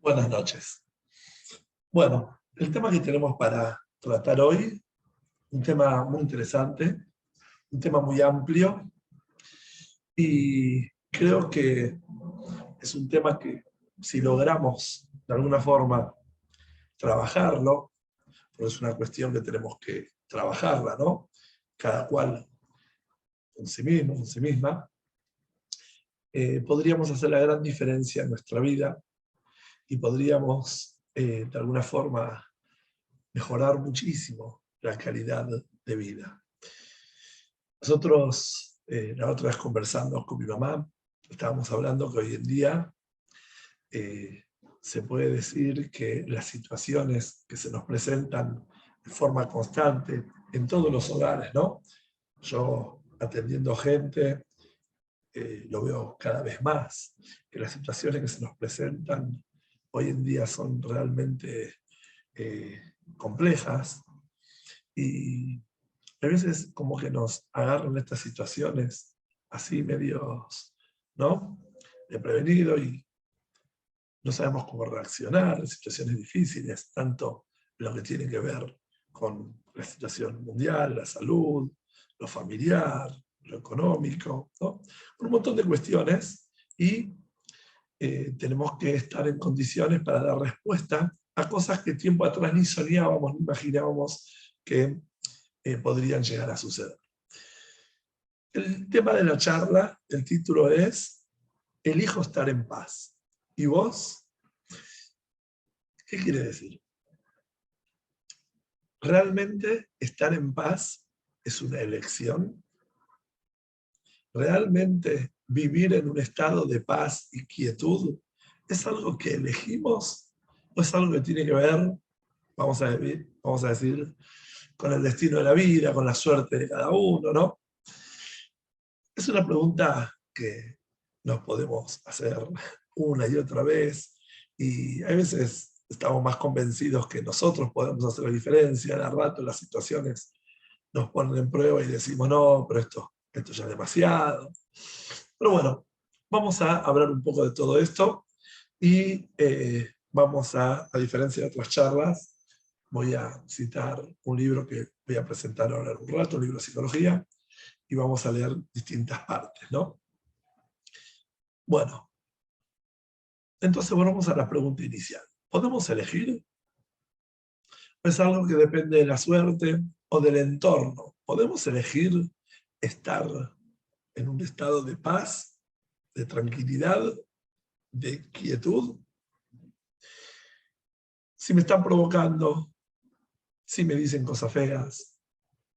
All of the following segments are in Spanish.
Buenas noches. Bueno, el tema que tenemos para tratar hoy, un tema muy interesante, un tema muy amplio, y creo que es un tema que si logramos de alguna forma trabajarlo, porque es una cuestión que tenemos que trabajarla, ¿no? Cada cual con sí mismo, con sí misma, podríamos hacer la gran diferencia en nuestra vida y podríamos de alguna forma mejorar muchísimo la calidad de vida. Nosotros, la otra vez conversando con mi mamá, estábamos hablando que hoy en día se puede decir que las situaciones que se nos presentan de forma constante en todos los hogares, ¿no? Yo atendiendo gente, lo veo cada vez más, que las situaciones que se nos presentan hoy en día son realmente complejas y a veces como que nos agarran estas situaciones así medios, ¿no? De prevenido y no sabemos cómo reaccionar en situaciones difíciles, tanto lo que tiene que ver con la situación mundial, la salud, lo familiar, lo económico, ¿no? Un montón de cuestiones y tenemos que estar en condiciones para dar respuesta a cosas que tiempo atrás ni soñábamos, ni imaginábamos que podrían llegar a suceder. El tema de la charla, el título es Elijo estar en paz. ¿Y vos? ¿Qué quiere decir? ¿Realmente estar en paz es una elección? ¿Realmente vivir en un estado de paz y quietud es algo que elegimos o es algo que tiene que ver, vamos a decir, con el destino de la vida, con la suerte de cada uno, ¿no? Es una pregunta que nos podemos hacer una y otra vez y a veces estamos más convencidos que nosotros podemos hacer la diferencia. De rato las situaciones nos ponen en prueba y decimos, no, pero esto ya es demasiado. Pero bueno, vamos a hablar un poco de todo esto y vamos a diferencia de otras charlas, voy a citar un libro que voy a presentar ahora en un rato, un libro de psicología, y vamos a leer distintas partes, ¿no? Bueno, entonces volvamos a la pregunta inicial. ¿Podemos elegir? ¿O es algo que depende de la suerte o del entorno? ¿Podemos elegir estar en un estado de paz, de tranquilidad, de quietud? Si me están provocando, si me dicen cosas feas,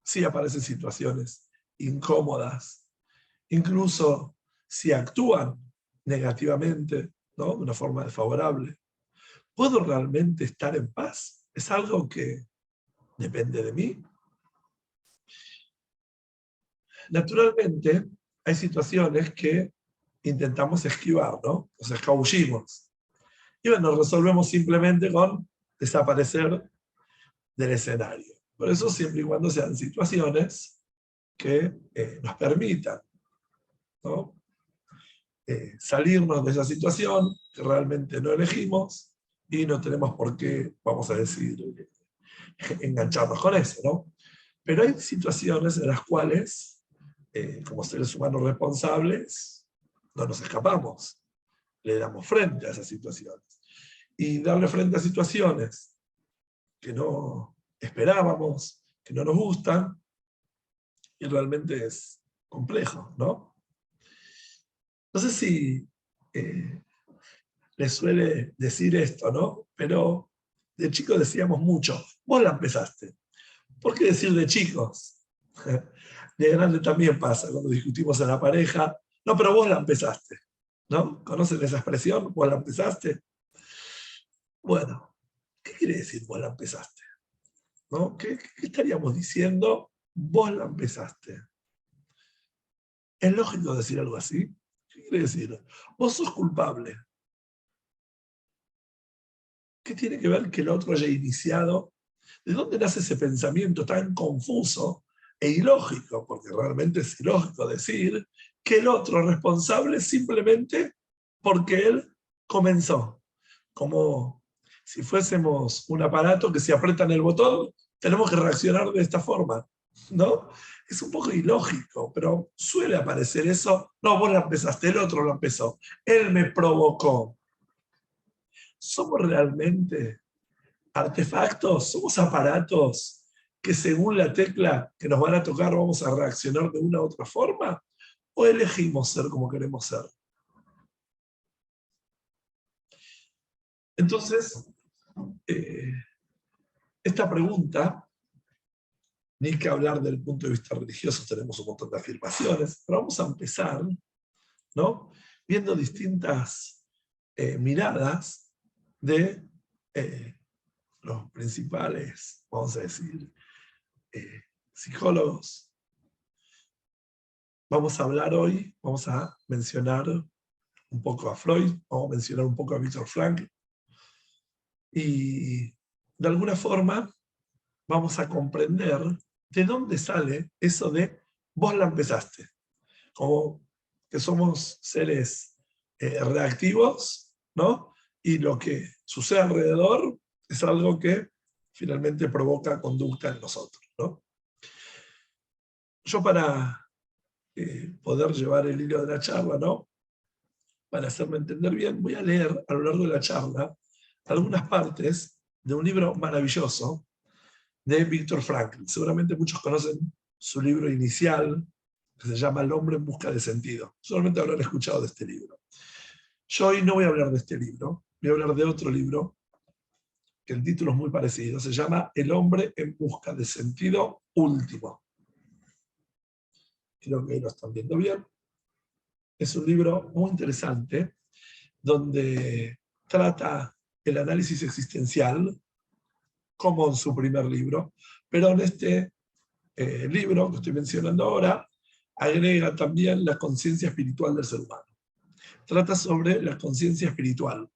si aparecen situaciones incómodas, incluso si actúan negativamente, ¿no? De una forma desfavorable, ¿puedo realmente estar en paz? ¿Es algo que depende de mí? Naturalmente, hay situaciones que intentamos esquivar, ¿no? Nos escabullimos. Y bueno, resolvemos simplemente con desaparecer del escenario. Por eso, siempre y cuando sean situaciones que nos permitan, ¿no? Salirnos de esa situación que realmente no elegimos y no tenemos por qué, vamos a decir, engancharnos con eso, ¿no? Pero hay situaciones en las cuales, como seres humanos responsables, no nos escapamos, le damos frente a esas situaciones. Y darle frente a situaciones que no esperábamos, que no nos gustan, y realmente es complejo, ¿no? No sé si les suele decir esto, ¿no? Pero de chicos decíamos mucho, vos la empezaste. ¿Por qué decir de chicos? De grande también pasa, cuando discutimos en la pareja, no, pero vos la empezaste, ¿no? ¿Conocen esa expresión? ¿Vos la empezaste? Bueno, ¿qué quiere decir vos la empezaste? ¿No? ¿Qué estaríamos diciendo? Vos la empezaste. ¿Es lógico decir algo así? ¿Qué quiere decir? Vos sos culpable. ¿Qué tiene que ver que el otro haya iniciado? ¿De dónde nace ese pensamiento tan confuso e ilógico? Porque realmente es ilógico decir que el otro es responsable simplemente porque él comenzó como si fuésemos un aparato que si apretan el botón, tenemos que reaccionar de esta forma, ¿no? Es un poco ilógico, pero suele aparecer eso. No, vos la empezaste, el otro lo empezó. Él me provocó. ¿Somos realmente artefactos? ¿Somos aparatos que según la tecla que nos van a tocar vamos a reaccionar de una u otra forma? ¿O elegimos ser como queremos ser? Entonces, esta pregunta, ni que hablar del punto de vista religioso, tenemos un montón de afirmaciones, pero vamos a empezar, ¿no? Viendo distintas miradas de los principales, vamos a decir, psicólogos. Vamos a hablar hoy, vamos a mencionar un poco a Freud, vamos a mencionar un poco a Viktor Frankl, y de alguna forma vamos a comprender de dónde sale eso de vos la empezaste, como que somos seres reactivos, ¿no? Y lo que sucede alrededor es algo que finalmente provoca conducta en nosotros, ¿no? Yo para poder llevar el hilo de la charla, ¿no? Para hacerme entender bien, voy a leer a lo largo de la charla algunas partes de un libro maravilloso de Viktor Frankl. Seguramente muchos conocen su libro inicial, que se llama El hombre en busca de sentido. Solamente habrán escuchado de este libro. Yo hoy no voy a hablar de este libro, voy a hablar de otro libro, que el título es muy parecido, se llama El hombre en busca de sentido último. Creo que ahí lo están viendo bien. Es un libro muy interesante, donde trata el análisis existencial, como en su primer libro, pero en este libro que estoy mencionando ahora, agrega también la conciencia espiritual del ser humano. Trata sobre la conciencia espiritual,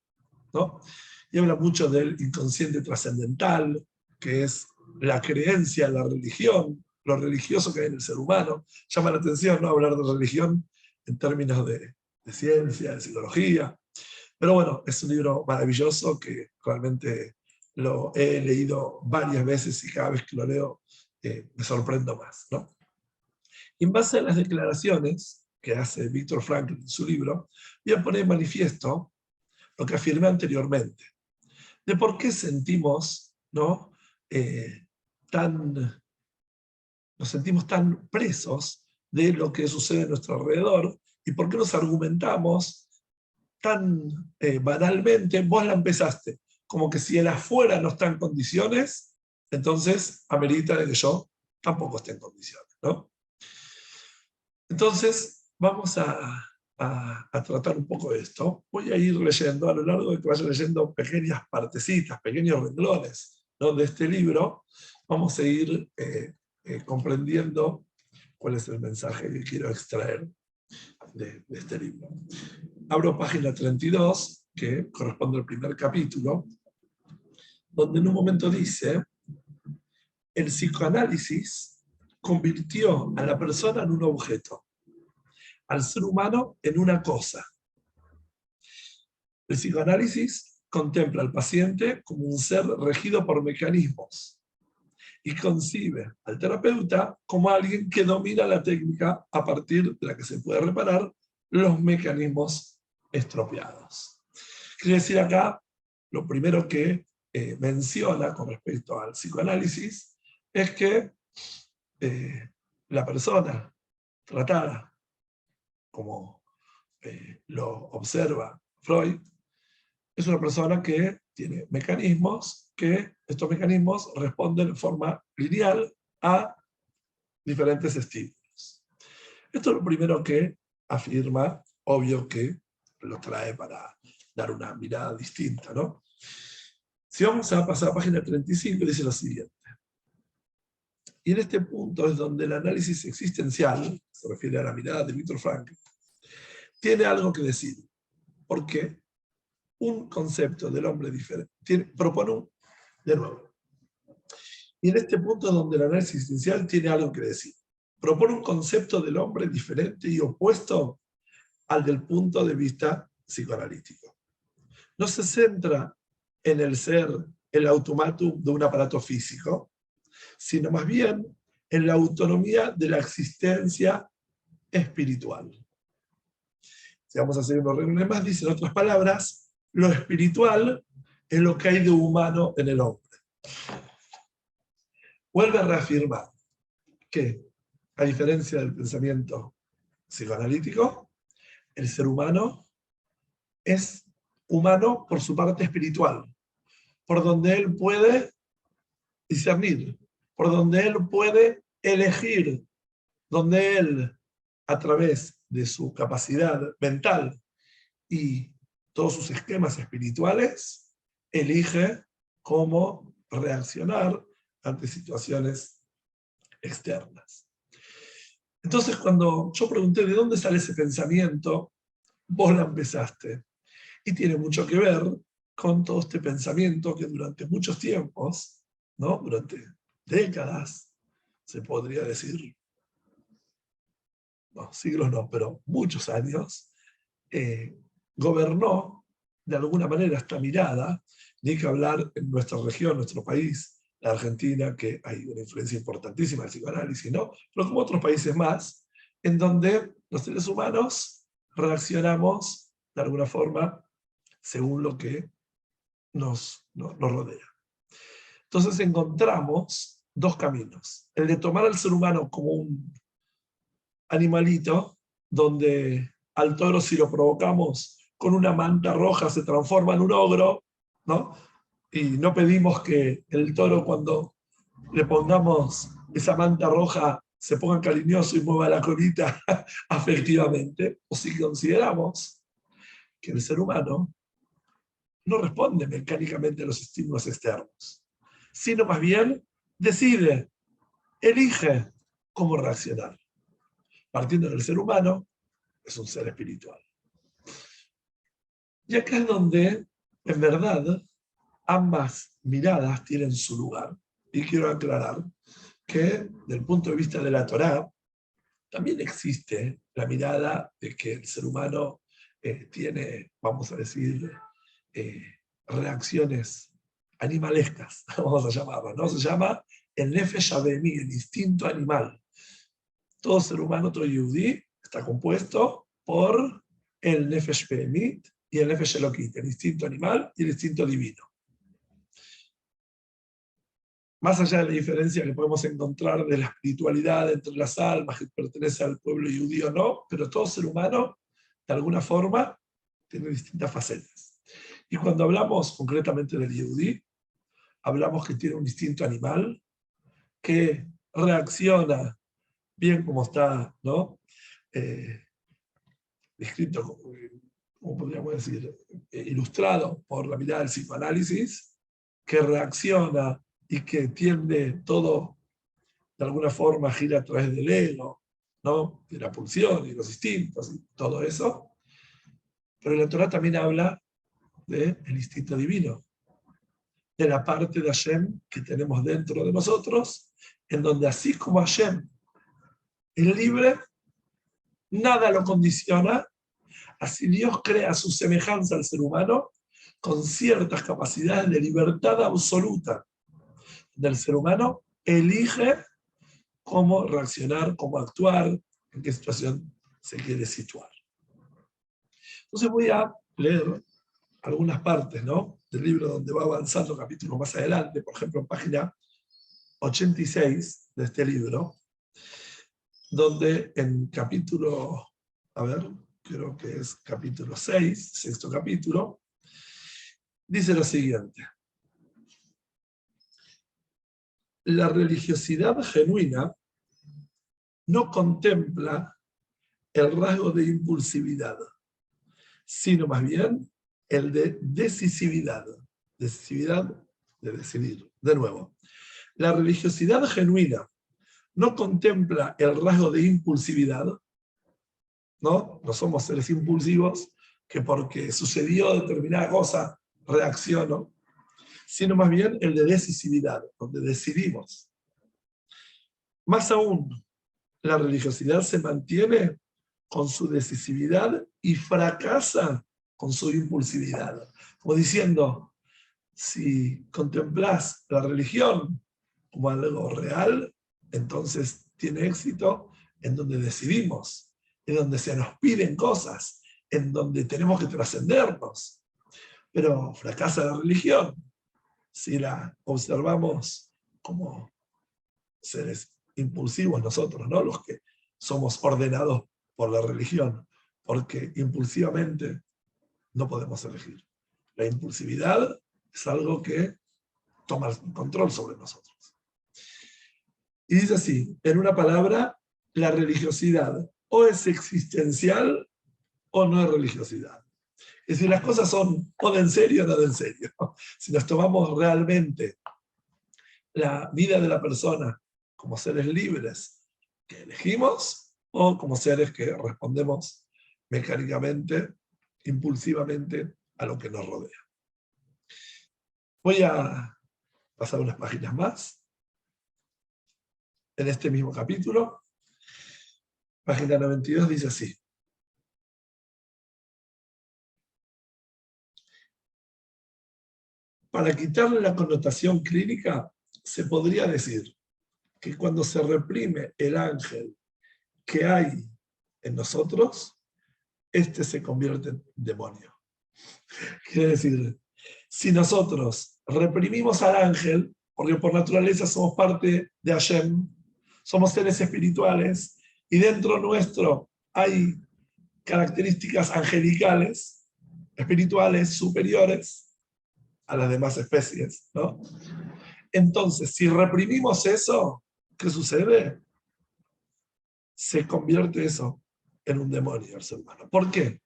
¿no? Y habla mucho del inconsciente trascendental, que es la creencia, la religión, lo religioso que hay en el ser humano. Llama la atención, ¿no?, hablar de religión en términos de ciencia, de psicología. Pero bueno, es un libro maravilloso que realmente lo he leído varias veces y cada vez que lo leo me sorprendo más, ¿no? Y en base a las declaraciones que hace Viktor Frankl en su libro, voy a poner en manifiesto lo que afirmé anteriormente, de por qué sentimos, ¿no?, nos sentimos tan presos de lo que sucede a nuestro alrededor y por qué nos argumentamos tan banalmente, vos la empezaste, como que si el afuera no está en condiciones, entonces amerita de que yo tampoco esté en condiciones, ¿no? Entonces, vamos a tratar un poco de esto. Voy a ir leyendo, a lo largo de que vaya leyendo pequeñas partecitas, pequeños renglones, ¿no?, de este libro, vamos a ir comprendiendo cuál es el mensaje que quiero extraer de este libro. Abro página 32, que corresponde al primer capítulo, donde en un momento dice: el psicoanálisis convirtió a la persona en un objeto, al ser humano en una cosa. El psicoanálisis contempla al paciente como un ser regido por mecanismos y concibe al terapeuta como alguien que domina la técnica a partir de la que se puede reparar los mecanismos estropeados. Quiere decir acá, lo primero que menciona con respecto al psicoanálisis es que la persona tratada, como lo observa Freud, es una persona que tiene mecanismos, que estos mecanismos responden en forma lineal a diferentes estímulos. Esto es lo primero que afirma, obvio que lo trae para dar una mirada distinta, ¿no? Si vamos a pasar a página 35, dice lo siguiente. Y en este punto es donde el análisis existencial, se refiere a la mirada de Viktor Frankl, tiene algo que decir. Porque un concepto del hombre diferente, propone de nuevo. Y en este punto es donde el análisis existencial tiene algo que decir. Propone un concepto del hombre diferente y opuesto al del punto de vista psicoanalítico. no se centra en el ser el autómatum de un aparato físico, sino más bien en la autonomía de la existencia espiritual. Si vamos a hacer unos renglones más, dice en otras palabras, lo espiritual es lo que hay de humano en el hombre. Vuelve a reafirmar que, a diferencia del pensamiento psicoanalítico, el ser humano es humano por su parte espiritual, por donde él puede discernir, por donde él puede elegir, donde él, a través de su capacidad mental y todos sus esquemas espirituales, elige cómo reaccionar ante situaciones externas. Entonces, cuando yo pregunté de dónde sale ese pensamiento, vos la empezaste. Y tiene mucho que ver con todo este pensamiento que durante muchos tiempos, ¿no? Durante décadas, se podría decir, no, siglos no, pero muchos años, gobernó de alguna manera esta mirada, ni que hablar en nuestra región, nuestro país, la Argentina, que hay una influencia importantísima del psicoanálisis, ¿no? Pero como otros países más, en donde los seres humanos reaccionamos de alguna forma según lo que nos rodea. Entonces encontramos dos caminos. El de tomar al ser humano como un animalito, donde al toro si lo provocamos con una manta roja se transforma en un ogro, ¿no? Y no pedimos que el toro cuando le pongamos esa manta roja se ponga cariñoso y mueva la colita afectivamente, o si consideramos que el ser humano no responde mecánicamente a los estímulos externos, sino más bien decide, elige cómo reaccionar. Partiendo del ser humano, es un ser espiritual. Y acá es donde, en verdad, ambas miradas tienen su lugar. Y quiero aclarar que, desde el punto de vista de la Torá, también existe la mirada de que el ser humano tiene, vamos a decir, reacciones animalescas, vamos a llamarlo, ¿no? Se llama el nefesh habemi, el instinto animal. Todo ser humano, todo yehudí, está compuesto por el nefesh behemit y el nefesh elokit, el instinto animal y el instinto divino. Más allá de la diferencia que podemos encontrar de la espiritualidad entre las almas que pertenece al pueblo judío o no, pero todo ser humano, de alguna forma, tiene distintas facetas. Y cuando hablamos concretamente del yehudí, hablamos que tiene un instinto animal que reacciona bien como está, ¿no? Descrito, como podríamos decir, ilustrado por la mirada del psicoanálisis, que reacciona y que tiende todo, de alguna forma, a girar a través del ego, ¿no? De la pulsión y los instintos y todo eso. Pero la Torá también habla del instinto divino, de la parte de Hashem que tenemos dentro de nosotros, en donde así como Hashem es libre, nada lo condiciona, así Dios crea su semejanza al ser humano con ciertas capacidades de libertad absoluta del ser humano, elige cómo reaccionar, cómo actuar, en qué situación se quiere situar. Entonces voy a leer algunas partes, ¿no?, del libro donde va avanzando capítulos más adelante, por ejemplo en página 86 de este libro, donde en capítulo, a ver, creo que es capítulo 6, sexto capítulo, dice lo siguiente: la religiosidad genuina no contempla el rasgo de impulsividad, sino más bien el de decisividad. Decisividad de decidir. De nuevo, la religiosidad genuina no contempla el rasgo de impulsividad, ¿no? No somos seres impulsivos que porque sucedió determinada cosa reacciono, sino más bien el de decisividad, donde decidimos. Más aún, la religiosidad se mantiene con su decisividad y fracasa con su impulsividad. Como diciendo, si contemplás la religión como algo real, entonces tiene éxito en donde decidimos, en donde se nos piden cosas, en donde tenemos que trascendernos. Pero fracasa la religión si la observamos como seres impulsivos nosotros, ¿no? Los que somos ordenados por la religión, porque impulsivamente no podemos elegir. La impulsividad es algo que toma control sobre nosotros. Y dice así, en una palabra, la religiosidad o es existencial o no es religiosidad. Es decir, las cosas son o de en serio o no de en serio. Si nos tomamos realmente la vida de la persona como seres libres que elegimos o como seres que respondemos mecánicamente, impulsivamente a lo que nos rodea. Voy a pasar unas páginas más. En este mismo capítulo, página 92, dice así. Para quitarle la connotación clínica, se podría decir que cuando se reprime el ángel que hay en nosotros, este se convierte en demonio. Quiere decir, si nosotros reprimimos al ángel, porque por naturaleza somos parte de Hashem, somos seres espirituales, y dentro nuestro hay características angelicales, espirituales, superiores a las demás especies, ¿no? Entonces, si reprimimos eso, ¿qué sucede? Se convierte eso en un demonio al ser humano. ¿Por qué?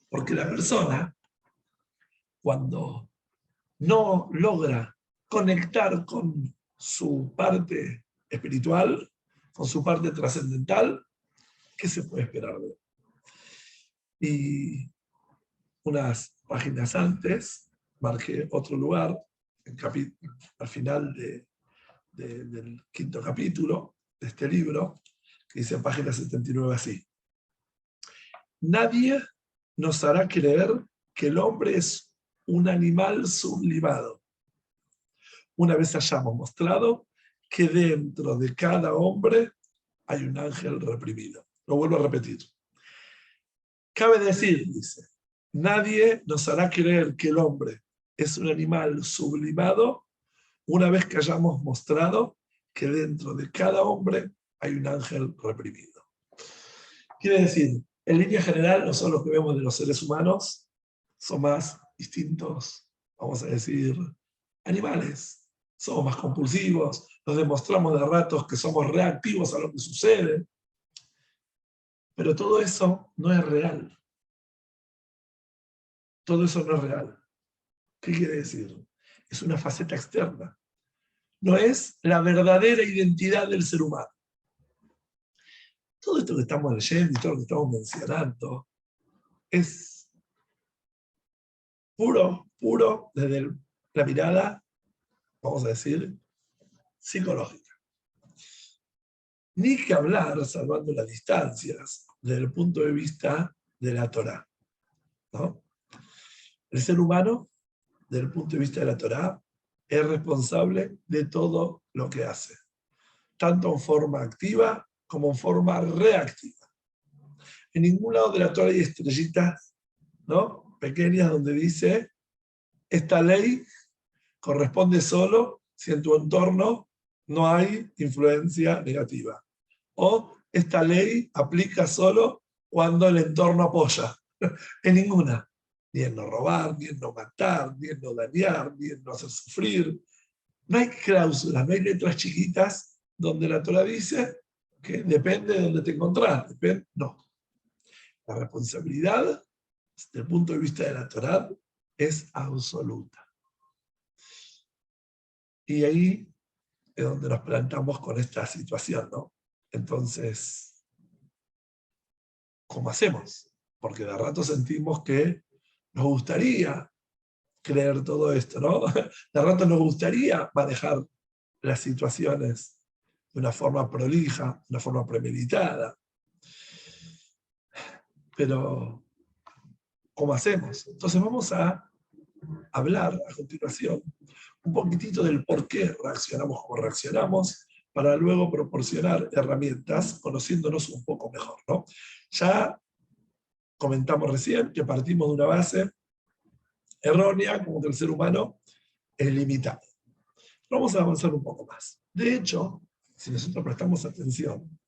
Porque la persona, cuando no logra conectar con su parte espiritual, con su parte trascendental, ¿qué se puede esperar de él? Y unas páginas antes, marqué otro lugar, al final del quinto capítulo de este libro, que dice en página 79 así. Nadie nos hará creer que el hombre es un animal sublimado. Una vez hayamos mostrado que dentro de cada hombre hay un ángel reprimido. Lo vuelvo a repetir. Cabe decir, dice, nadie nos hará creer que el hombre es un animal sublimado una vez que hayamos mostrado que dentro de cada hombre hay un ángel reprimido. Quiere decir, en línea general, no son los que vemos de los seres humanos, son más distintos, vamos a decir, animales. Somos más compulsivos, nos demostramos de ratos que somos reactivos a lo que sucede. Pero todo eso no es real. Todo eso no es real. ¿Qué quiere decir? Es una faceta externa. No es la verdadera identidad del ser humano. Todo esto que estamos leyendo y todo lo que estamos mencionando es puro desde la mirada, vamos a decir, psicológica. Ni que hablar, salvando las distancias, desde el punto de vista de la Torá, ¿no? El ser humano, desde el punto de vista de la Torá, es responsable de todo lo que hace, tanto en forma activa como en forma reactiva. En ningún lado de la Torá hay estrellitas, ¿no?, pequeñas donde dice, esta ley corresponde solo si en tu entorno no hay influencia negativa. O esta ley aplica solo cuando el entorno apoya. En ninguna. Ni en no robar, ni en no matar, ni en no dañar, ni en no hacer sufrir. No hay cláusulas, no hay letras chiquitas donde la Torá dice que depende de donde te encontrás. No. La responsabilidad, desde el punto de vista de la Torá, es absoluta. Y ahí es donde nos plantamos con esta situación, ¿no? Entonces, ¿cómo hacemos? Porque de rato sentimos que nos gustaría creer todo esto, ¿no? De rato nos gustaría manejar las situaciones de una forma prolija, de una forma premeditada. Pero cómo hacemos. Entonces vamos a hablar a continuación un poquitito del por qué reaccionamos como reaccionamos, para luego proporcionar herramientas conociéndonos un poco mejor, ¿no? Ya comentamos recién que partimos de una base errónea, como que el ser humano es limitado. Vamos a avanzar un poco más. De hecho, si nosotros prestamos atención,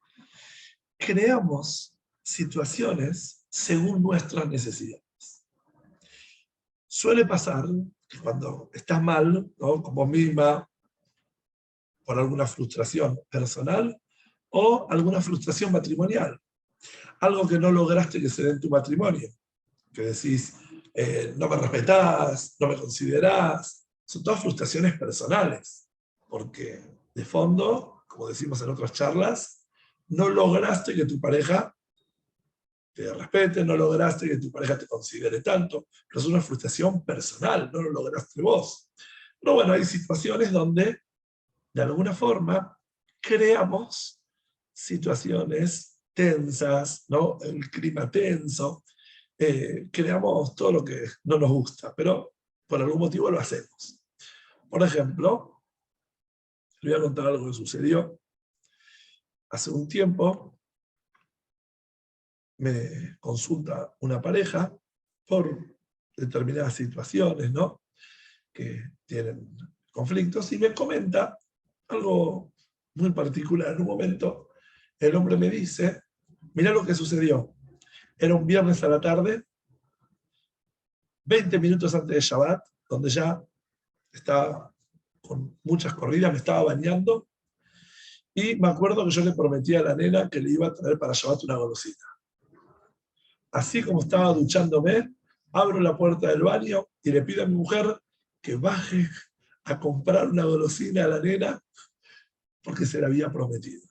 creamos situaciones según nuestras necesidades. Suele pasar que cuando estás mal, ¿no?, con vos misma, por alguna frustración personal o alguna frustración matrimonial, algo que no lograste que se dé en tu matrimonio, que decís, no me respetás, no me considerás, son todas frustraciones personales, porque de fondo, como decimos en otras charlas, no lograste que tu pareja te respete, no lograste que tu pareja te considere tanto, pero es una frustración personal, no lo lograste vos. Pero bueno, hay situaciones donde, de alguna forma, creamos situaciones tensas, ¿no? El clima tenso, creamos todo lo que no nos gusta, pero por algún motivo lo hacemos. Por ejemplo, le voy a contar algo que sucedió hace un tiempo. Me consulta una pareja por determinadas situaciones, ¿no?, que tienen conflictos, y me comenta algo muy particular. En un momento, el hombre me dice, mirá lo que sucedió. Era un viernes a la tarde, 20 minutos antes de Shabbat, donde ya estaba con muchas corridas, me estaba bañando, y me acuerdo que yo le prometí a la nena que le iba a traer para Shabbat una golosina. Así como estaba duchándome, abro la puerta del baño y le pido a mi mujer que baje a comprar una golosina a la nena porque se la había prometido.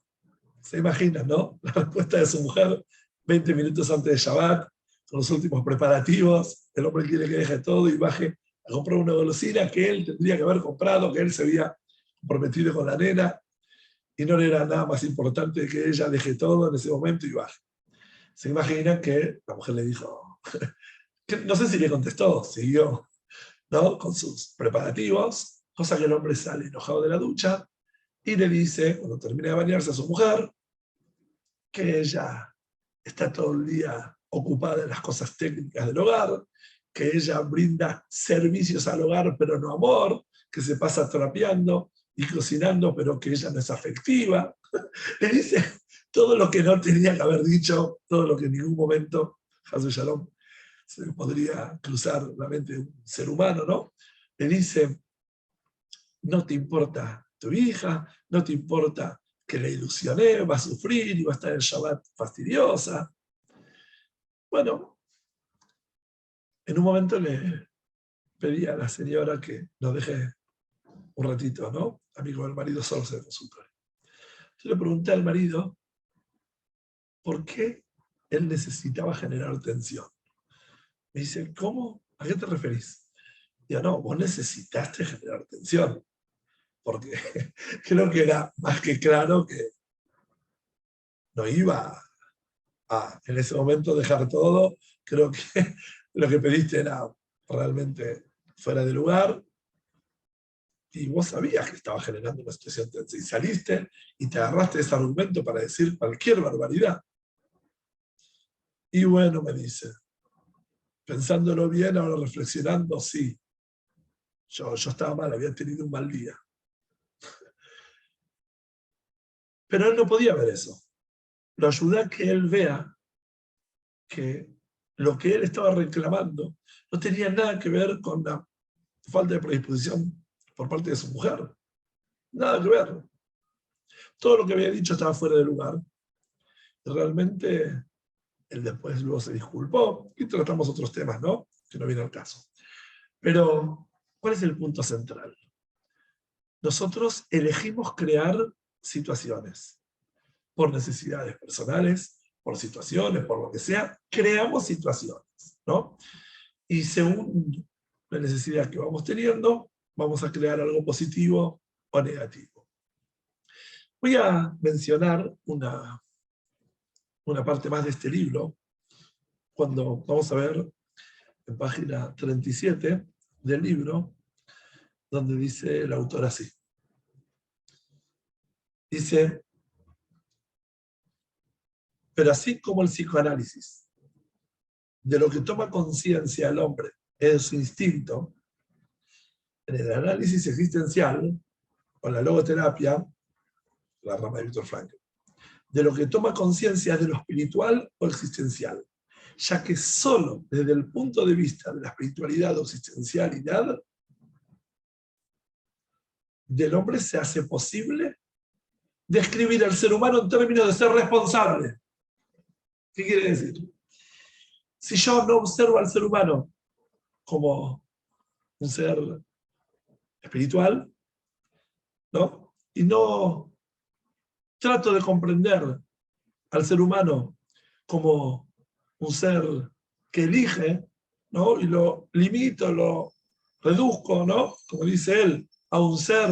¿Se imaginan, no? La respuesta de su mujer, 20 minutos antes de Shabbat, con los últimos preparativos, el hombre quiere que deje todo y baje a comprar una golosina que él tendría que haber comprado, que él se había comprometido con la nena, y no le era nada más importante que ella deje todo en ese momento y baje. Se imaginan que la mujer le dijo, que no sé si le contestó, siguió, ¿no?, con sus preparativos, cosa que el hombre sale enojado de la ducha y le dice, cuando termina de bañarse, a su mujer que ella está todo el día ocupada en las cosas técnicas del hogar, que ella brinda servicios al hogar pero no amor, que se pasa trapeando y cocinando pero que ella no es afectiva. Le dice todo lo que no tenía que haber dicho, todo lo que en ningún momento, Hasu Shalom, se podría cruzar la mente de un ser humano, ¿no? Le dice, no te importa tu hija, no te importa que la ilusioné, va a sufrir y va a estar en Shabbat fastidiosa. Bueno, en un momento le pedí a la señora que nos deje un ratito, ¿no? Amigo del marido solo se consultorio. Yo le pregunté al marido por qué él necesitaba generar tensión. Me dice, ¿cómo? ¿A qué te referís? Digo, no, vos necesitaste generar tensión, porque creo que era más que claro que no iba en ese momento dejar todo. Creo que lo que pediste era realmente fuera de lugar, y vos sabías que estaba generando una situación tensa, y saliste y te agarraste ese argumento para decir cualquier barbaridad. Y bueno, me dice, pensándolo bien, ahora reflexionando, sí, yo estaba mal, había tenido un mal día. Pero él no podía ver eso. Lo ayudé a que él vea que lo que él estaba reclamando no tenía nada que ver con la falta de predisposición por parte de su mujer. Nada que ver. Todo lo que había dicho estaba fuera de lugar. Realmente, él después luego se disculpó y tratamos otros temas, ¿no?, que no viene al caso. Pero, ¿cuál es el punto central? Nosotros elegimos crear situaciones por necesidades personales, por situaciones, por lo que sea, creamos situaciones, ¿no? Y según la necesidad que vamos teniendo, vamos a crear algo positivo o negativo. Voy a mencionar una parte más de este libro, cuando vamos a ver en página 37 del libro, donde dice el autor así. Dice, pero así como el psicoanálisis, de lo que toma conciencia el hombre es su instinto, en el análisis existencial, o la logoterapia, la rama de Viktor Frankl, de lo que toma conciencia de lo espiritual o existencial, ya que solo desde el punto de vista de la espiritualidad o existencialidad del hombre se hace posible describir al ser humano en términos de ser responsable. ¿Qué quiere decir? Si yo no observo al ser humano como un ser espiritual, ¿no? Y no trato de comprender al ser humano como un ser que elige, ¿no? Y lo limito, lo reduzco, ¿no? Como dice él, a un ser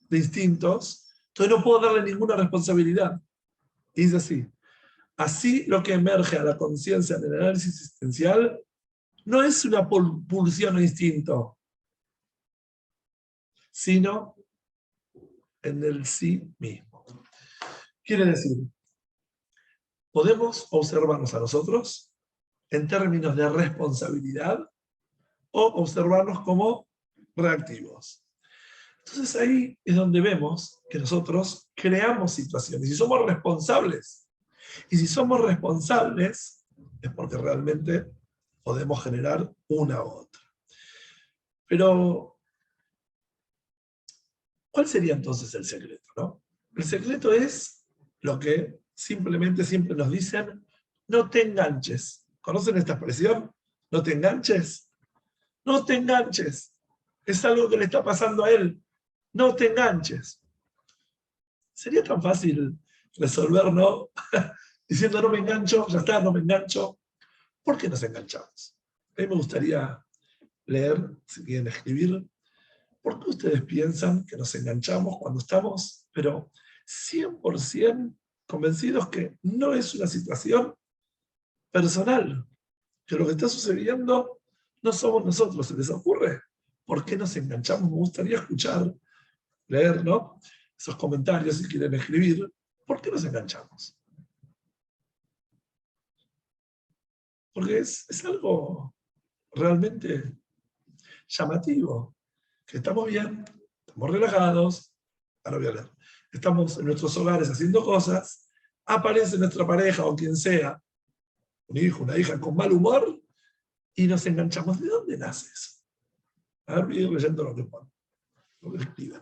de instintos, entonces no puedo darle ninguna responsabilidad. Y dice así, así lo que emerge a la conciencia en el análisis existencial no es una pulsión o instinto, sino en el sí mismo. Quiere decir, podemos observarnos a nosotros en términos de responsabilidad o observarnos como reactivos. Entonces ahí es donde vemos que nosotros creamos situaciones y somos responsables. Y si somos responsables es porque realmente podemos generar una u otra. Pero, ¿cuál sería entonces el secreto, no? El secreto es lo que simplemente siempre nos dicen, no te enganches. ¿Conocen esta expresión? No te enganches. No te enganches. Es algo que le está pasando a él. No te enganches. Sería tan fácil resolver, ¿no? Diciendo no me engancho, ya está, no me engancho. ¿Por qué nos enganchamos? A mí me gustaría leer, si quieren escribir, ¿por qué ustedes piensan que nos enganchamos cuando estamos, pero 100% convencidos que no es una situación personal? Que lo que está sucediendo no somos nosotros, ¿se les ocurre? ¿Por qué nos enganchamos? Me gustaría escuchar, leer, ¿no? Esos comentarios si quieren escribir. ¿Por qué nos enganchamos? Porque es algo realmente llamativo. Que estamos bien, estamos relajados, ahora voy a leer. Estamos en nuestros hogares haciendo cosas, aparece nuestra pareja o quien sea, un hijo, una hija con mal humor, y nos enganchamos. ¿De dónde nace eso? A ver, voy a ir leyendo lo que ponen, lo que escriben.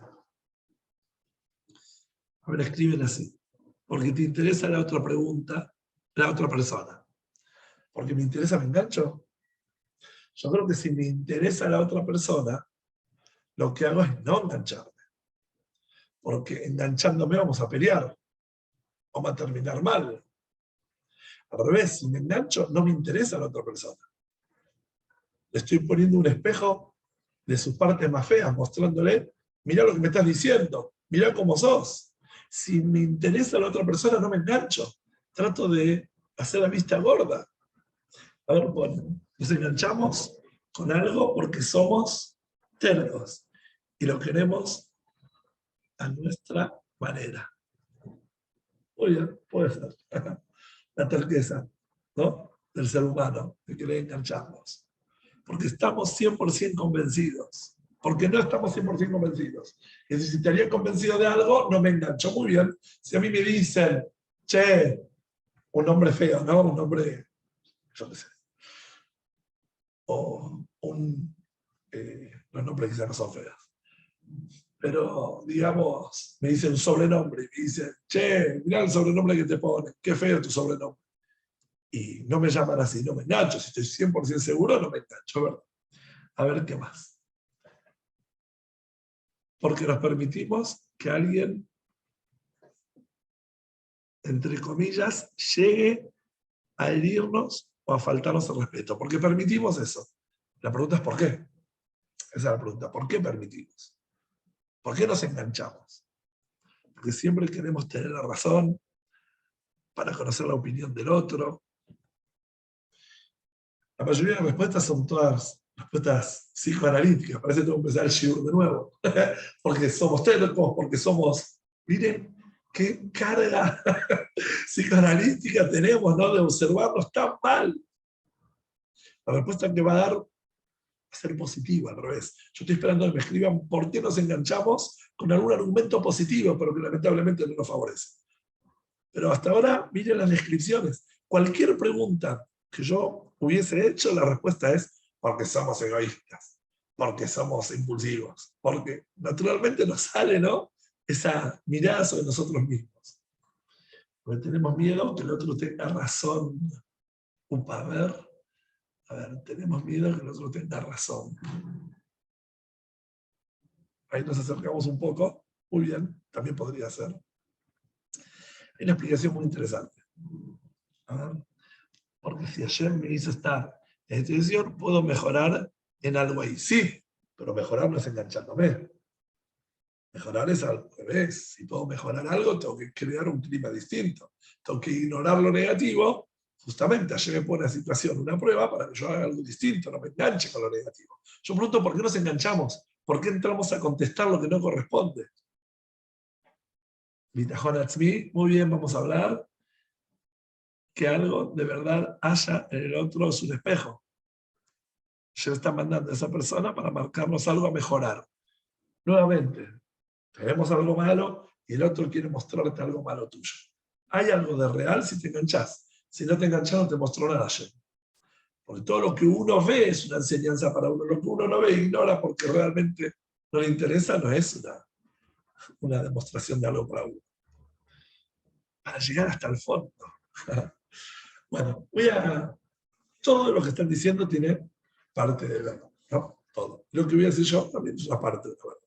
A ver, escriben así. Porque te interesa la otra pregunta, la otra persona. Porque me interesa, me engancho. Yo creo que si me interesa la otra persona, lo que hago es no engancharme. Porque enganchándome vamos a pelear. Vamos a terminar mal. Al revés, si me engancho, no me interesa la otra persona. Le estoy poniendo un espejo de sus partes más feas, mostrándole, mirá lo que me estás diciendo, mirá cómo sos. Si me interesa la otra persona, no me engancho. Trato de hacer la vista gorda. A ver, bueno, nos enganchamos con algo porque somos tercos y lo queremos a nuestra manera. Muy bien, puede ser. La terqueza, ¿no? Del ser humano, de que le enganchamos. Porque estamos 100% convencidos. Porque no estamos 100% convencidos. Y si estaría convencido de algo, no me engancho. Muy bien. Si a mí me dicen, che, un hombre feo, ¿no? Un hombre, yo qué sé. O los nombres quizás no son feos. Pero, digamos, me dicen un sobrenombre y me dicen, che, mirá el sobrenombre que te ponen, qué feo tu sobrenombre. Y no me llaman así, no me engancho. Si estoy 100% seguro, no me engancho, ¿verdad? A ver qué más. Porque nos permitimos que alguien, entre comillas, llegue a herirnos o a faltarnos el respeto. Porque permitimos eso. La pregunta es ¿por qué? Esa es la pregunta. ¿Por qué permitimos? ¿Por qué nos enganchamos? Porque siempre queremos tener la razón para conocer la opinión del otro. La mayoría de las respuestas son todas respuestas psicoanalíticas. Parece que tengo que empezar el shiur de nuevo. Porque somos telcos, porque somos... Miren qué carga psicoanalítica tenemos, ¿no? De observarnos tan mal. La respuesta que va a dar va a ser positiva, al revés. Yo estoy esperando que me escriban por qué nos enganchamos con algún argumento positivo, pero que lamentablemente no nos favorece. Pero hasta ahora, miren las descripciones. Cualquier pregunta que yo hubiese hecho, la respuesta es porque somos egoístas, porque somos impulsivos, porque naturalmente nos sale, ¿no? Esa mirada sobre nosotros mismos. Porque tenemos miedo que el otro tenga razón. Upa, a ver, tenemos miedo que el otro tenga razón. Ahí nos acercamos un poco. Muy bien, también podría ser. Hay una explicación muy interesante. A ver, porque si ayer me hizo estar en esta decisión, puedo mejorar en algo ahí. Sí, pero mejorar no es enganchándome. Mejorar es al revés. Si puedo mejorar algo, tengo que crear un clima distinto. Tengo que ignorar lo negativo. Justamente ayer me pone una situación, una prueba, para que yo haga algo distinto, no me enganche con lo negativo. Yo pregunto, ¿por qué nos enganchamos? ¿Por qué entramos a contestar lo que no corresponde? Bitajón Atzmi, muy bien, vamos a hablar que algo de verdad haya en el otro es un espejo. Ya está mandando a esa persona para marcarnos algo a mejorar. Nuevamente, tenemos algo malo y el otro quiere mostrarte algo malo tuyo. Hay algo de real si te enganchás. Si no te enganchás, no te mostró nada ayer. Porque todo lo que uno ve es una enseñanza para uno. Lo que uno no ve e ignora porque realmente no le interesa, no es una demostración de algo para uno. Para llegar hasta el fondo. Bueno, todo lo que están diciendo tiene parte de verdad, ¿no? Todo. Lo que voy a decir yo también es una parte de la verdad.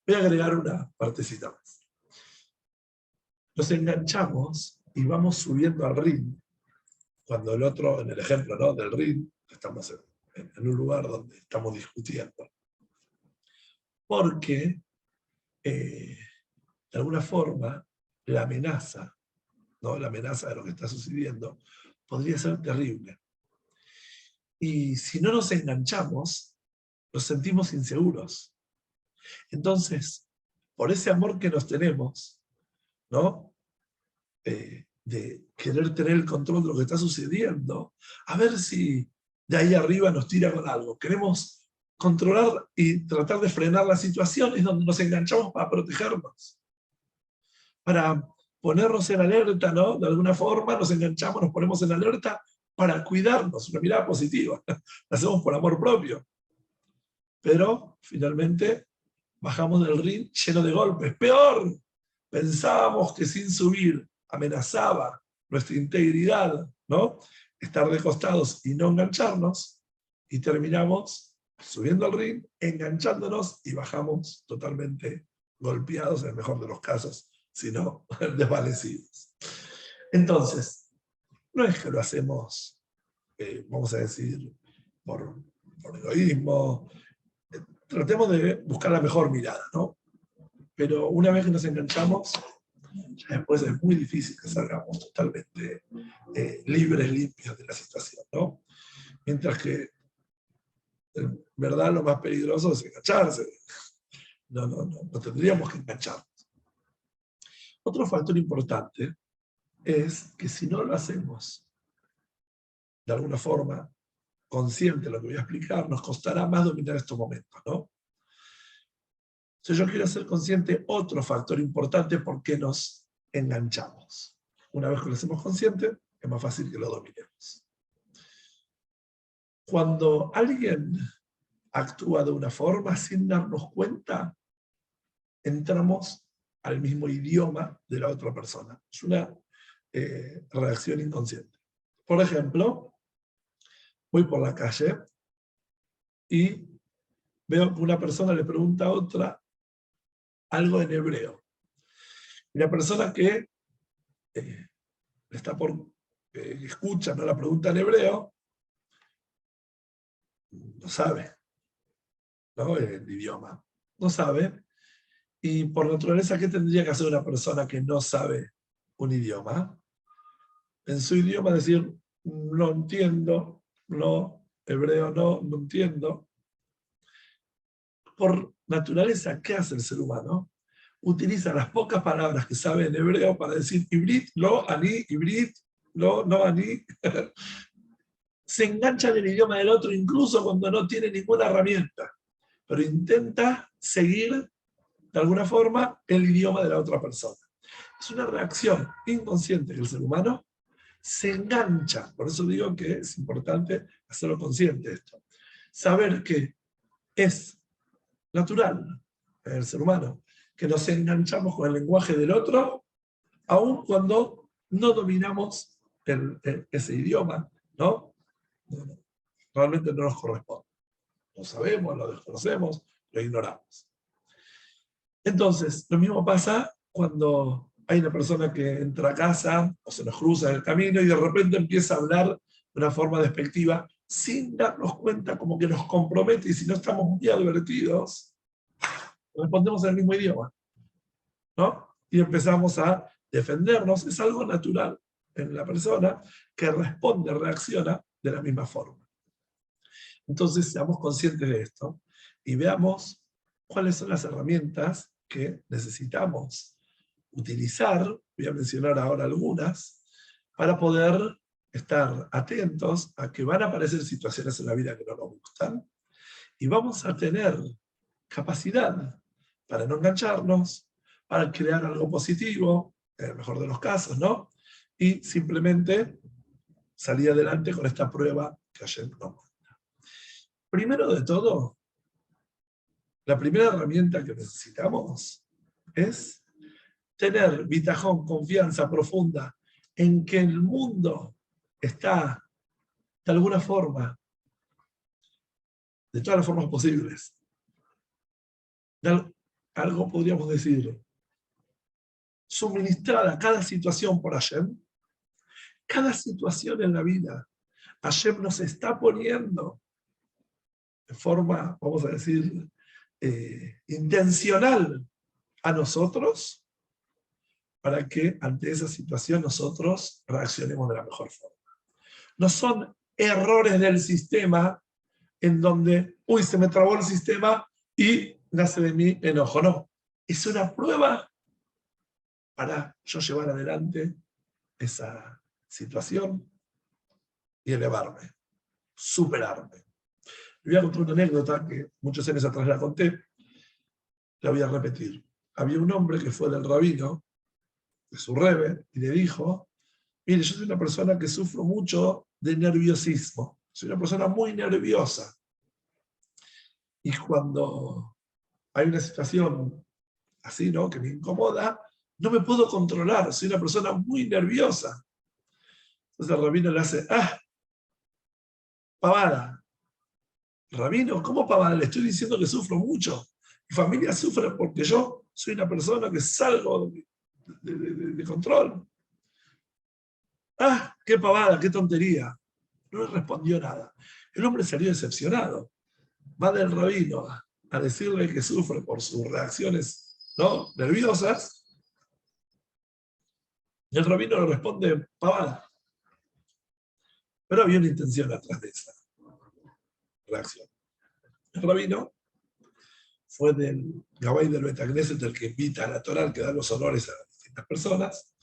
Voy a agregar una partecita más. Nos enganchamos y vamos subiendo al ring. Cuando el otro, en el ejemplo, ¿no? Del ring, estamos en un lugar donde estamos discutiendo. Porque, de alguna forma, la amenaza, ¿no? La amenaza de lo que está sucediendo, podría ser terrible. Y si no nos enganchamos, nos sentimos inseguros. Entonces, por ese amor que nos tenemos, ¿no? De querer tener el control de lo que está sucediendo, a ver si de ahí arriba nos tira con algo. Queremos controlar y tratar de frenar las situaciones donde nos enganchamos para protegernos, para ponernos en alerta, ¿no? De alguna forma nos enganchamos, nos ponemos en alerta para cuidarnos, una mirada positiva. Lo hacemos por amor propio. Pero finalmente bajamos del ring lleno de golpes. Peor, pensábamos que sin subir amenazaba nuestra integridad, ¿no? Estar de costados y no engancharnos, y terminamos subiendo al ring, enganchándonos y bajamos totalmente golpeados, en el mejor de los casos, sino desvanecidos. Entonces, no es que lo hacemos, vamos a decir, por egoísmo. Tratemos de buscar la mejor mirada, ¿no? Pero una vez que nos enganchamos, ya después es muy difícil que salgamos totalmente libres, limpios de la situación, ¿no? Mientras que, en verdad, lo más peligroso es engancharse. No tendríamos que engancharnos. Otro factor importante es que si no lo hacemos de alguna forma consciente de lo que voy a explicar, nos costará más dominar estos momentos, ¿no? Entonces yo quiero ser consciente otro factor importante por qué nos enganchamos. Una vez que lo hacemos consciente, es más fácil que lo dominemos. Cuando alguien actúa de una forma sin darnos cuenta, entramos al mismo idioma de la otra persona. Es una reacción inconsciente. Por ejemplo, voy por la calle y veo que una persona le pregunta a otra algo en hebreo. Y la persona que escucha, ¿no? La pregunta en hebreo, no sabe, ¿no? El idioma. No sabe. Y por naturaleza, ¿qué tendría que hacer una persona que no sabe un idioma? En su idioma decir, no entiendo, no, hebreo no, no entiendo. Por naturaleza, ¿qué hace el ser humano? Utiliza las pocas palabras que sabe en hebreo para decir ibrit, lo, ani, ibrit, lo, no, ani. Se engancha en el idioma del otro incluso cuando no tiene ninguna herramienta, pero intenta seguir de alguna forma el idioma de la otra persona. Es una reacción inconsciente que el ser humano se engancha. Por eso digo que es importante hacerlo consciente esto. Saber que es natural en el ser humano que nos enganchamos con el lenguaje del otro, aun cuando no dominamos ese idioma, ¿no? Realmente no nos corresponde. Lo sabemos, lo desconocemos, lo ignoramos. Entonces, lo mismo pasa cuando hay una persona que entra a casa o se nos cruza en el camino y de repente empieza a hablar de una forma despectiva sin darnos cuenta, como que nos compromete, y si no estamos muy advertidos, respondemos en el mismo idioma, ¿no? Y empezamos a defendernos. Es algo natural en la persona que responde, reacciona de la misma forma. Entonces, seamos conscientes de esto y veamos cuáles son las herramientas que necesitamos utilizar, voy a mencionar ahora algunas, para poder estar atentos a que van a aparecer situaciones en la vida que no nos gustan y vamos a tener capacidad para no engancharnos, para crear algo positivo, en el mejor de los casos, ¿no? Y simplemente salir adelante con esta prueba que ayer nos manda. Primero de todo, la primera herramienta que necesitamos es tener bitajón, confianza profunda en que el mundo está, de alguna forma, de todas las formas posibles, algo podríamos decir, suministrada cada situación por Hashem. Cada situación en la vida, Hashem nos está poniendo de forma, vamos a decir, intencional a nosotros, para que ante esa situación nosotros reaccionemos de la mejor forma. No son errores del sistema en donde, uy, se me trabó el sistema y nace de mí enojo. No, es una prueba para yo llevar adelante esa situación y elevarme, superarme. Le voy a contar una anécdota que muchos años atrás la conté, la voy a repetir. Había un hombre que fue del rabino, de su rebe, y le dijo: mire, yo soy una persona que sufro mucho de nerviosismo, soy una persona muy nerviosa. Y cuando hay una situación así, ¿no?, que me incomoda, no me puedo controlar, soy una persona muy nerviosa. Entonces el rabino le hace: pavada. Rabino, ¿cómo pavada? Le estoy diciendo que sufro mucho. Mi familia sufre porque yo soy una persona que salgo de control. Qué pavada, qué tontería. No le respondió nada. El hombre salió decepcionado. Va del rabino a decirle que sufre por sus reacciones, ¿no?, nerviosas. Y el rabino le responde: pavada. Pero había una intención atrás de esa reacción. El rabino fue del Gabay del Betagneset, el que invita a la Torá, el que da los honores a distintas personas,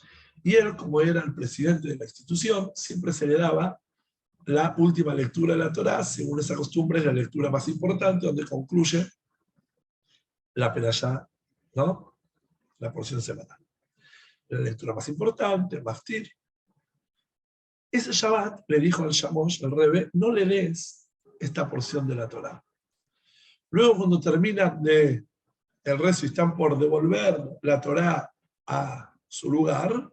y él, como era el presidente de la institución, siempre se le daba la última lectura de la Torá, según esa costumbre, es la lectura más importante, donde concluye la perashá, ¿no?, la porción semanal. La lectura más importante, el maftir. Ese Shabbat le dijo al Shamosh, el Rebe: no le des esta porción de la Torá. Luego, cuando terminan el rezo y están por devolver la Torá a su lugar,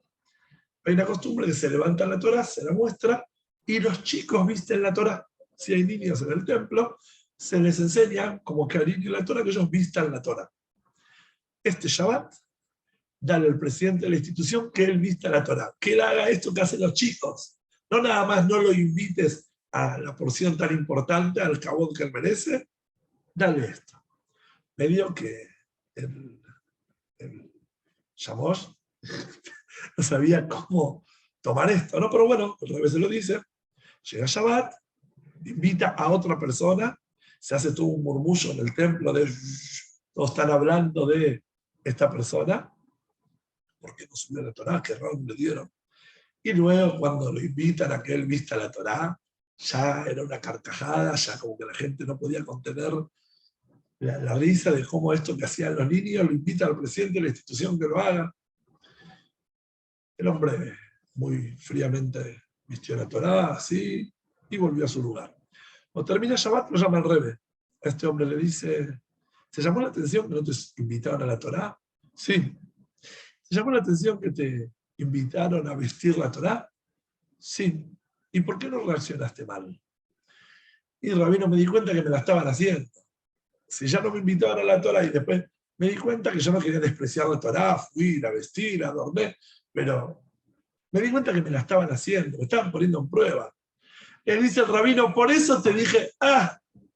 hay una costumbre que se levanta la Torá, se la muestra, y los chicos visten la Torá. Si hay niños en el templo, se les enseña, como que al niño la Torá, que ellos vistan la Torá. Este Shabbat, dale al presidente de la institución que él vista la Torá, que él haga esto que hacen los chicos. No nada más no lo invites a la porción tan importante, al cabot que él merece, dale esto. Me dio que el Shamosh no sabía cómo tomar esto, ¿no? Pero bueno, otra vez se lo dice. Llega Shabbat, invita a otra persona, se hace todo un murmullo en el templo de todos están hablando de esta persona, porque no subió la Torá, qué error le dieron. Y luego cuando lo invitan a que él vista la Torá, ya era una carcajada, ya como que la gente no podía contener la risa de cómo esto que hacían los niños lo invita al presidente de la institución que lo haga. El hombre muy fríamente vistió la Torá, así, y volvió a su lugar. Cuando termina Shabbat, lo llama al Rebbe. A este hombre le dice, ¿te llamó la atención que no te invitaron a la Torá? Sí. ¿Te llamó la atención que te invitaron a vestir la Torá? Sí. ¿Y por qué no reaccionaste mal? Y Rabino, me di cuenta que me la estaban haciendo. Si ya no me invitaban a la Torá y después me di cuenta que yo no quería despreciar la Torá, fui, la vestí, la adorné, pero me di cuenta que me la estaban haciendo, me estaban poniendo en prueba. Él dice el Rabino, por eso te dije,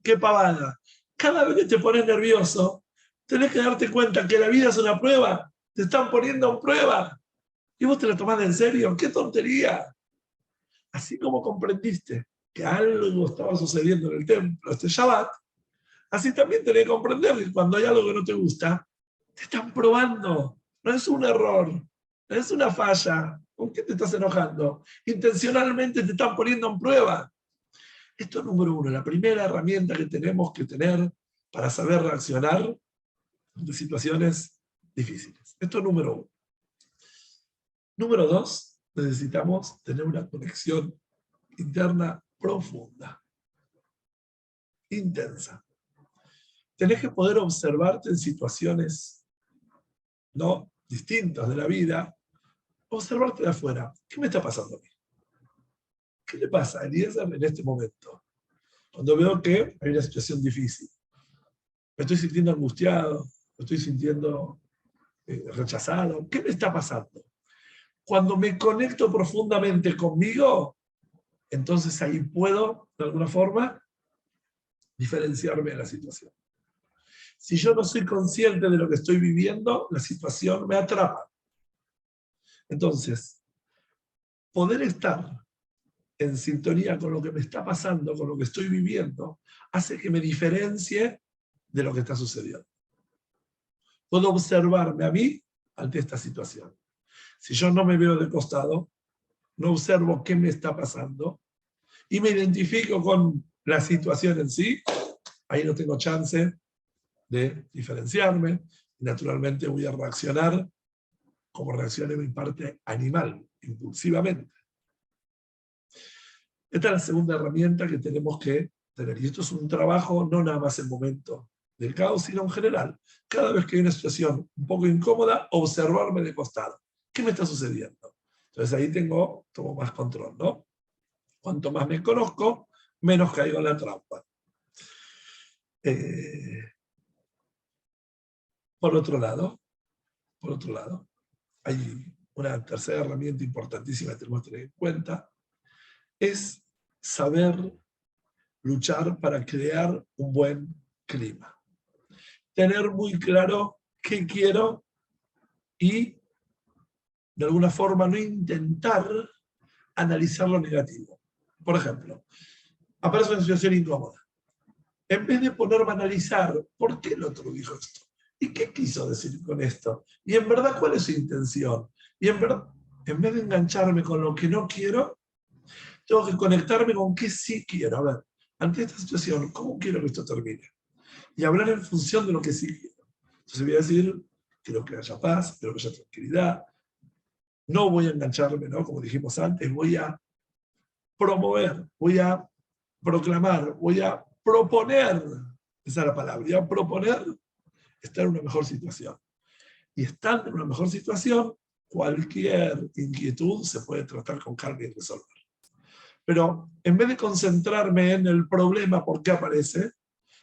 qué pavada. Cada vez que te pones nervioso, tenés que darte cuenta que la vida es una prueba, te están poniendo en prueba. Y vos te la tomás en serio, qué tontería. Así como comprendiste que algo estaba sucediendo en el templo este Shabbat, así también tenés que comprender que cuando hay algo que no te gusta, te están probando. No es un error, no es una falla. ¿Con qué te estás enojando? Intencionalmente te están poniendo en prueba. Esto es número uno, la primera herramienta que tenemos que tener para saber reaccionar ante situaciones difíciles. Esto es número uno. Número dos, necesitamos tener una conexión interna profunda, intensa. Tenés que poder observarte en situaciones no distintas de la vida, observarte de afuera. ¿Qué me está pasando a mí? ¿Qué le pasa a Eliezer en este momento? Cuando veo que hay una situación difícil. Me estoy sintiendo angustiado, me estoy sintiendo rechazado. ¿Qué me está pasando? Cuando me conecto profundamente conmigo, entonces ahí puedo, de alguna forma, diferenciarme de la situación. Si yo no soy consciente de lo que estoy viviendo, la situación me atrapa. Entonces, poder estar en sintonía con lo que me está pasando, con lo que estoy viviendo, hace que me diferencie de lo que está sucediendo. Puedo observarme a mí ante esta situación. Si yo no me veo de costado, no observo qué me está pasando y me identifico con la situación en sí, ahí no tengo chance de diferenciarme. Naturalmente voy a reaccionar como reacciona mi parte animal, impulsivamente. Esta es la segunda herramienta que tenemos que tener. Y esto es un trabajo no nada más en momento del caos, sino en general. Cada vez que hay una situación un poco incómoda, observarme de costado. ¿Qué me está sucediendo? Entonces ahí tomo más control, ¿no? Cuanto más me conozco, menos caigo en la trampa. Por otro lado, hay una tercera herramienta importantísima que tenemos que tener en cuenta, es saber luchar para crear un buen clima. Tener muy claro qué quiero y, de alguna forma, no intentar analizar lo negativo. Por ejemplo, aparece una situación incómoda. En vez de ponerme a analizar por qué el otro dijo esto, y qué quiso decir con esto, y en verdad cuál es su intención, y en verdad, en vez de engancharme con lo que no quiero, tengo que conectarme con qué sí quiero. A ver, ante esta situación, ¿cómo quiero que esto termine? Y hablar en función de lo que sí quiero. Entonces voy a decir, quiero que haya paz, quiero que haya tranquilidad. No voy a engancharme, ¿no? Como dijimos antes, voy a promover, voy a proclamar, voy a proponer, esa es la palabra, voy a proponer estar en una mejor situación. Y estando en una mejor situación, cualquier inquietud se puede tratar con calma y resolver. Pero en vez de concentrarme en el problema por qué aparece,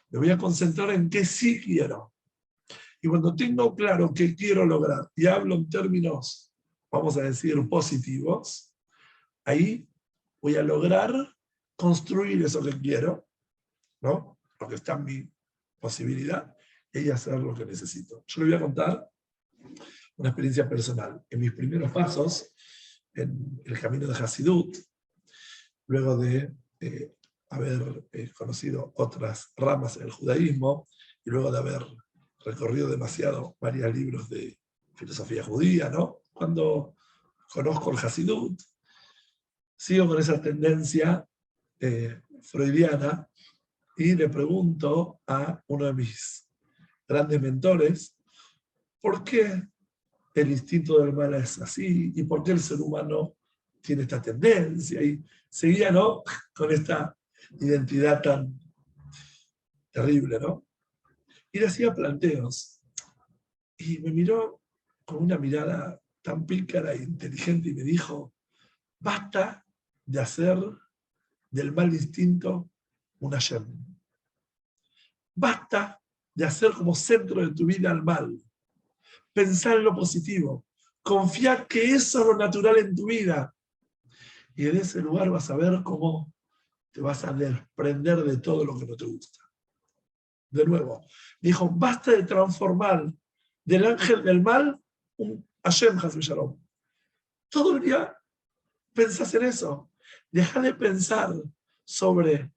me voy a concentrar en qué sí quiero. Y cuando tengo claro qué quiero lograr, y hablo en términos, vamos a decir, positivos, ahí voy a lograr construir eso que quiero, ¿no? Lo que está en mi posibilidad, y hacer lo que necesito. Yo le voy a contar una experiencia personal. En mis primeros pasos, en el camino de Hasidut, luego de haber conocido otras ramas del judaísmo y luego de haber recorrido demasiado varios libros de filosofía judía, ¿no? Cuando conozco el Hasidut, sigo con esa tendencia freudiana y le pregunto a uno de mis grandes mentores, ¿por qué el instinto del mal es así? ¿Y por qué el ser humano tiene esta tendencia? Y seguía, ¿no?, con esta identidad tan terrible, ¿no? Y le hacía planteos. Y me miró con una mirada tan pícara e inteligente y me dijo, basta de hacer del mal instinto un Hashem. Basta de hacer como centro de tu vida al mal. Pensar en lo positivo. Confía que eso es lo natural en tu vida. Y en ese lugar vas a ver cómo te vas a desprender de todo lo que no te gusta. De nuevo, dijo, basta de transformar del ángel del mal un Hashem Hashem Shalom. Todo el día pensás en eso. Deja de pensar sobre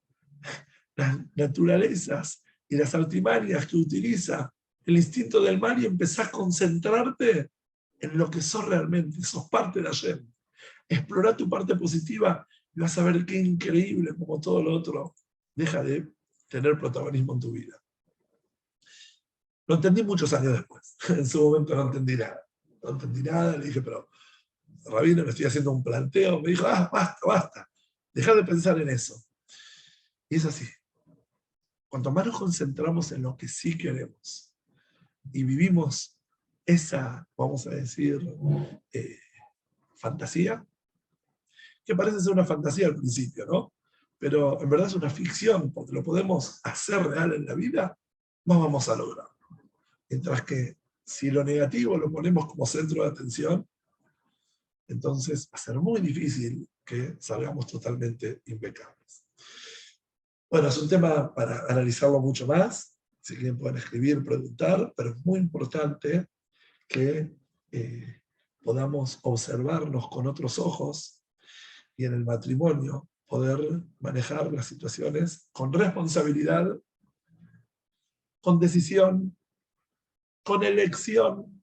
las naturalezas y las artimañas que utiliza el instinto del mal y empezás a concentrarte en lo que sos realmente. Sos parte de Hashem. Explora tu parte positiva y vas a ver qué increíble como todo lo otro deja de tener protagonismo en tu vida. Lo entendí muchos años después. En su momento no entendí nada. No entendí nada, le dije, pero Rabino, me estoy haciendo un planteo. Me dijo, basta, basta. Dejá de pensar en eso. Y es así. Cuanto más nos concentramos en lo que sí queremos y vivimos esa, vamos a decir, fantasía, que parece ser una fantasía al principio, ¿no? Pero en verdad es una ficción, porque lo podemos hacer real en la vida, más vamos a lograr. Mientras que si lo negativo lo ponemos como centro de atención, entonces va a ser muy difícil que salgamos totalmente impecables. Bueno, es un tema para analizarlo mucho más. Si quieren pueden escribir, preguntar, pero es muy importante que podamos observarnos con otros ojos y en el matrimonio poder manejar las situaciones con responsabilidad, con decisión, con elección,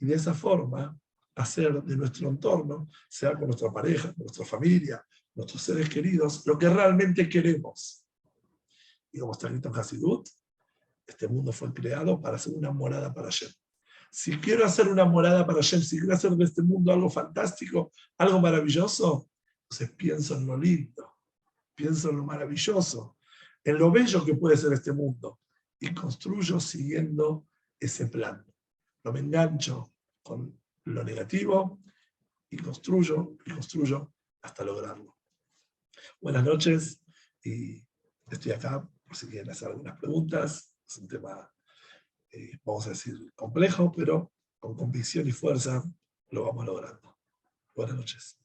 y de esa forma hacer de nuestro entorno, sea con nuestra pareja, con nuestra familia, nuestros seres queridos, lo que realmente queremos. Y como está escrito en Hasidut, este mundo fue creado para hacer una morada para Hashem. Si quiero hacer una morada para Hashem, si quiero hacer de este mundo algo fantástico, algo maravilloso, entonces pienso en lo lindo, pienso en lo maravilloso, en lo bello que puede ser este mundo, y construyo siguiendo ese plan. No me engancho con lo negativo y construyo hasta lograrlo. Buenas noches y estoy acá por si quieren hacer algunas preguntas. Es un tema, vamos a decir, complejo, pero con convicción y fuerza lo vamos logrando. Buenas noches.